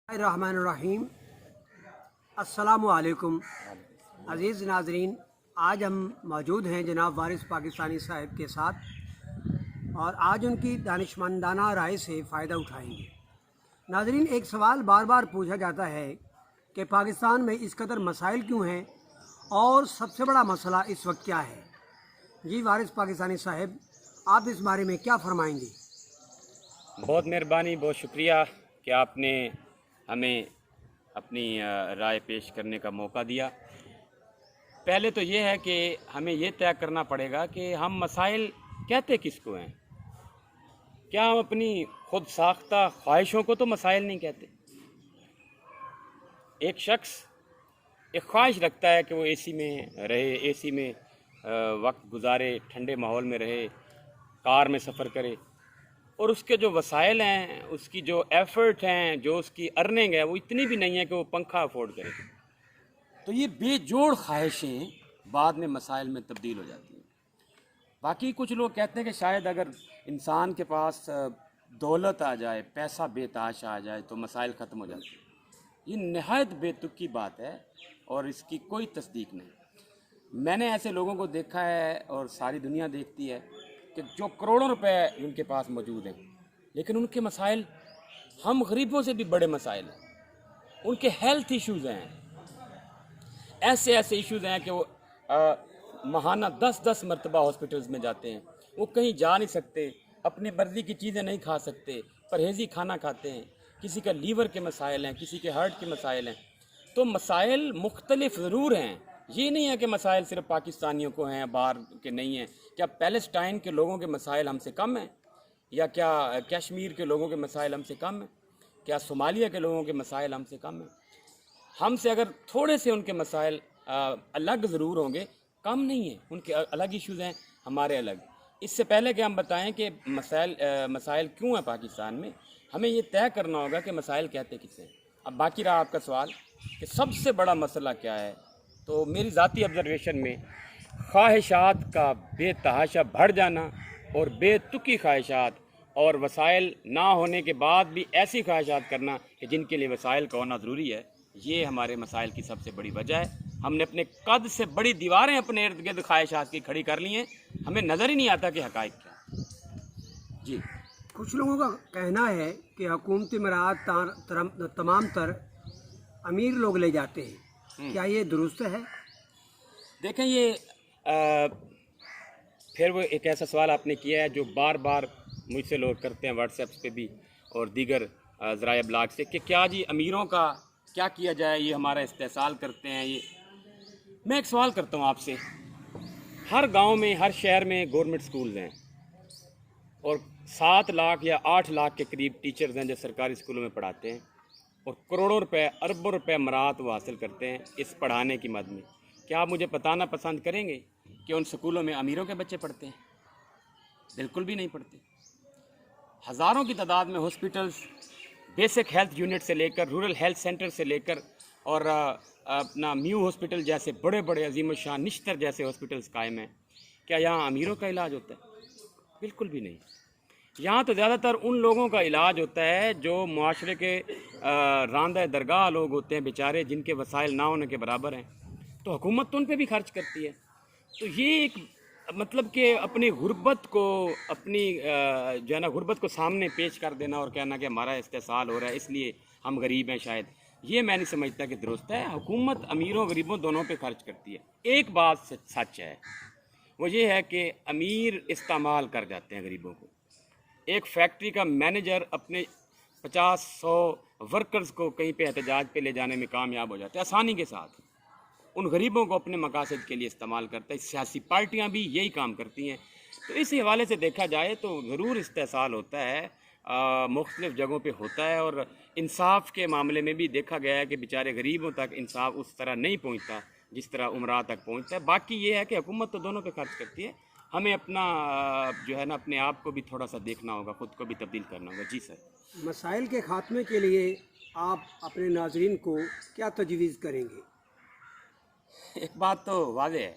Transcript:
रहमानुर्रहीम। अस्सलामु अलैकुम अज़ीज़ नाज़रीन, आज हम मौजूद हैं जनाब वारिस पाकिस्तानी साहब के साथ और आज उनकी दानिशमंदाना राय से फ़ायदा उठाएंगे। नाज़रीन, एक सवाल बार बार पूछा जाता है कि पाकिस्तान में इस कदर मसाइल क्यों हैं और सबसे बड़ा मसला इस वक्त क्या है। जी वारिस पाकिस्तानी साहब, आप इस बारे में क्या फरमाएंगे? बहुत मेहरबानी, बहुत शुक्रिया कि आपने हमें अपनी राय पेश करने का मौका दिया। पहले तो ये है कि हमें ये तय करना पड़ेगा कि हम मसाइल कहते किसको हैं। क्या हम अपनी खुद साख्ता ख्वाहिशों को तो मसाइल नहीं कहते? एक शख्स एक ख्वाहिश रखता है कि वो एसी में रहे, एसी में वक्त गुजारे, ठंडे माहौल में रहे, कार में सफ़र करे, और उसके जो वसाइल हैं, उसकी जो एफ़र्ट हैं, जो उसकी अर्निंग है, वो इतनी भी नहीं है कि वो पंखा अफोर्ड करे। तो ये बेजोड़ ख्वाहिशें बाद में मसाइल में तब्दील हो जाती हैं। बाकी कुछ लोग कहते हैं कि शायद अगर इंसान के पास दौलत आ जाए, पैसा बेताश आ जाए तो मसाइल ख़त्म हो जाते हैं। ये नहायत बेतुकी बात है और इसकी कोई तस्दीक नहीं। मैंने ऐसे लोगों को देखा है और सारी दुनिया देखती है कि जो करोड़ों रुपए उनके पास मौजूद हैं, लेकिन उनके मसाइल हम गरीबों से भी बड़े मसाइल हैं। उनके हेल्थ इश्यूज़ हैं, ऐसे ऐसे इश्यूज़ हैं कि वो माहाना 10-10 मरतबा हॉस्पिटल्स में जाते हैं। वो कहीं जा नहीं सकते, अपनी मर्ज़ी की चीज़ें नहीं खा सकते, परहेज़ी खाना खाते हैं। किसी का लीवर के मसाइल हैं, किसी के हार्ट के मसाइल हैं। तो मसाइल मुख्तलिफ ज़रूर हैं। ये नहीं है कि मसाइल सिर्फ पाकिस्तानियों को हैं, बाहर के नहीं हैं। क्या पैलेस्टाइन के लोगों के मसाइल हमसे कम हैं? या क्या कश्मीर के लोगों के मसाइल हमसे कम हैं? क्या सोमालिया के लोगों के मसाइल हमसे कम हैं? हमसे अगर थोड़े से उनके मसाइल अलग ज़रूर होंगे, कम नहीं है। उनके अलग इश्यूज़ हैं, हमारे अलग। इससे पहले कि हम बताएं कि मसाइल क्यों हैं पाकिस्तान में, हमें ये तय करना होगा कि मसाइल कहते किसे हैं। अब बाकी रहा आपका सवाल कि सबसे बड़ा मसला क्या है, तो मेरी ज़ाती ऑब्ज़र्वेशन में ख्वाहिशात का बेतहाशा बढ़ जाना और बेतुकी ख्वाहिशात और वसाइल ना होने के बाद भी ऐसी ख्वाहिशात करना कि जिनके लिए वसाइल का होना ज़रूरी है, ये हमारे मसाइल की सबसे बड़ी वजह है। हमने अपने कद से बड़ी दीवारें अपने इर्द गिर्द ख्वाहिशात की खड़ी कर ली हैं, हमें नज़र ही नहीं आता कि हक़ाइक़ क्या। जी, कुछ लोगों का कहना है कि हुकूमती मराहत तमाम तर अमीर लोग ले जाते हैं। क्या ये दुरुस्त है? देखें, ये फिर वो एक ऐसा सवाल आपने किया है जो बार बार मुझसे लोग करते हैं व्हाट्सएप पे भी और दीगर ज़राए ब्लॉग से कि क्या जी अमीरों का क्या किया जाए, ये हमारा इस्तेहसाल करते हैं। ये मैं एक सवाल करता हूँ आपसे, हर गांव में, हर शहर में गवर्नमेंट स्कूल्स हैं और 7 लाख या 8 लाख के करीब टीचर्स हैं जो सरकारी स्कूलों में पढ़ाते हैं और करोड़ों रुपए, अरबों रुपए मराहत वो हासिल करते हैं इस पढ़ाने की मद में। क्या आप मुझे बताना पसंद करेंगे कि उन स्कूलों में अमीरों के बच्चे पढ़ते हैं? बिल्कुल भी नहीं पढ़ते। हज़ारों की तादाद में हॉस्पिटल्स, बेसिक हेल्थ यूनिट से लेकर रूरल हेल्थ सेंटर से लेकर और अपना म्यू हॉस्पिटल जैसे बड़े बड़े अजीम शान निश्तर जैसे हॉस्पिटल्स कायम हैं। क्या यहाँ अमीरों का इलाज होता है? बिल्कुल भी नहीं। यहाँ तो ज़्यादातर उन लोगों का इलाज होता है जो मुआशरे के रांदा दरगाह लोग होते हैं बेचारे, जिनके वसाइल ना होने के बराबर हैं। तो हुकूमत तो उन पर भी खर्च करती है। तो ये एक मतलब कि अपनी गुर्बत को, अपनी जो है ना गुर्बत को सामने पेश कर देना और कहना कि हमारा इस्तेहसाल हो रहा है इसलिए हम गरीब हैं, शायद ये मैं नहीं समझता कि दुरुस्त है। हुकूमत अमीरों गरीबों दोनों पे खर्च करती है। एक बात सच है, वो ये है कि अमीर इस्तेमाल कर जाते हैं गरीबों को। एक फैक्ट्री का मैनेजर अपने 50-100 वर्कर्स को कहीं पे एहतजाज पे ले जाने में कामयाब हो जाते हैं आसानी के साथ। उन गरीबों को अपने मकासद के लिए इस्तेमाल करता है। सियासी पार्टियां भी यही काम करती हैं। तो इस हवाले से देखा जाए तो ज़रूर इस्तेहसाल होता है, मुख्तलिफ़ जगहों पे होता है और इंसाफ के मामले में भी देखा गया है कि बेचारे गरीबों तक इंसाफ उस तरह नहीं पहुंचता जिस तरह उमरा तक पहुंचता है। बाकी ये है कि हुकूमत तो दोनों पे खर्च करती है। हमें अपना जो है ना अपने आप को भी थोड़ा सा देखना होगा, ख़ुद को भी तब्दील करना होगा। जी सर। मसाइल के ख़ात्मे के लिए आप अपने नाज़रीन को क्या तजवीज़ करेंगे? एक बात तो वाज़ेह है,